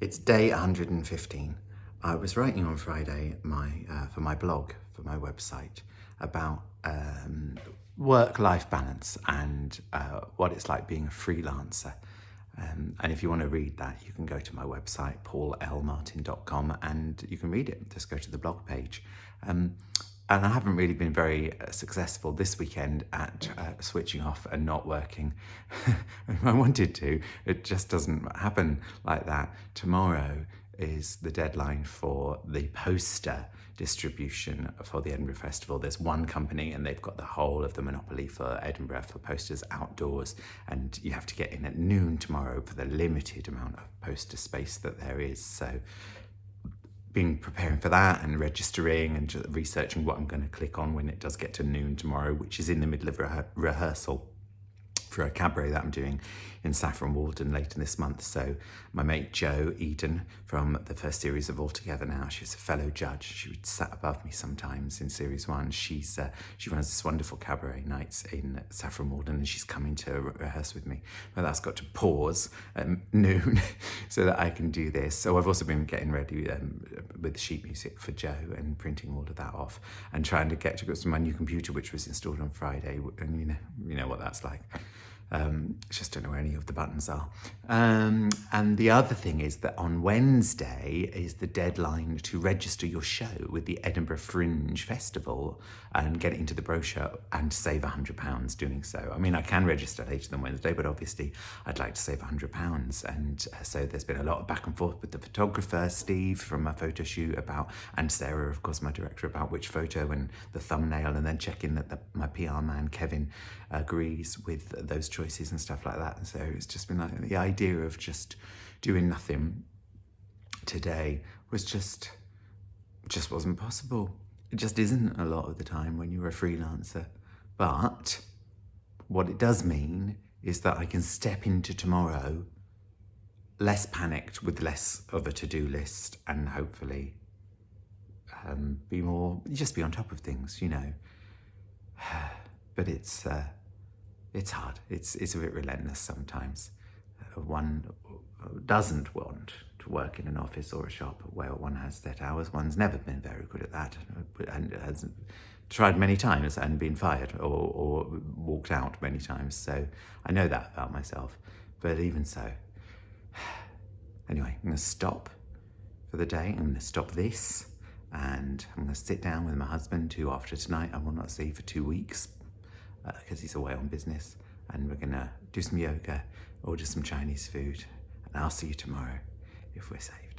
It's day 115. I was writing on Friday for my blog, for my website, about work-life balance and what it's like being a freelancer. And if you want to read that, you can go to my website, paulmartin.com, and you can read it. Just go to the blog page. And I haven't really been very successful this weekend at switching off and not working. If I wanted to, it just doesn't happen like that. Tomorrow is the deadline for the poster distribution for the Edinburgh Festival. There's one company and they've got the whole of the monopoly for Edinburgh for posters outdoors, and you have to get in at noon tomorrow for the limited amount of poster space that there is. So preparing for that and registering and just researching what I'm going to click on when it does get to noon tomorrow, which is in the middle of rehearsal for a cabaret that I'm doing in Saffron Walden later this month. So my mate Jo Eden from the first series of All Together Now, she's a fellow judge. She sat above me sometimes in series 1. She runs this wonderful cabaret nights in Saffron Walden, and she's coming to rehearse with me. But that's got to pause at noon so that I can do this. So I've also been getting ready with sheet music for Jo and printing all of that off and trying to get to my new computer, which was installed on Friday, and you know what that's like. Just don't know where any of the buttons are. And the other thing is that on Wednesday is the deadline to register your show with the Edinburgh Fringe Festival and get it into the brochure and save £100 doing so. I mean, I can register later than Wednesday, but obviously I'd like to save £100. And so there's been a lot of back and forth with the photographer, Steve, from my photo shoot and Sarah, of course, my director, about which photo and the thumbnail, and then checking that my PR man, Kevin, agrees with those choices and stuff like that. And so it's just been like the idea of just doing nothing today was just wasn't possible. It just isn't a lot of the time when you're a freelancer. But what it does mean is that I can step into tomorrow less panicked, with less of a to-do list, and hopefully be on top of things, But it's hard. It's a bit relentless sometimes. One doesn't want to work in an office or a shop where one has set hours. One's never been very good at that, and has tried many times and been fired or walked out many times. So I know that about myself. But even so, anyway, I'm going to stop for the day. I'm going to stop this, and I'm going to sit down with my husband, who after tonight I will not see for 2 weeks because he's away on business, and we're going to do some yoga, order some Chinese food, and I'll see you tomorrow if we're safe.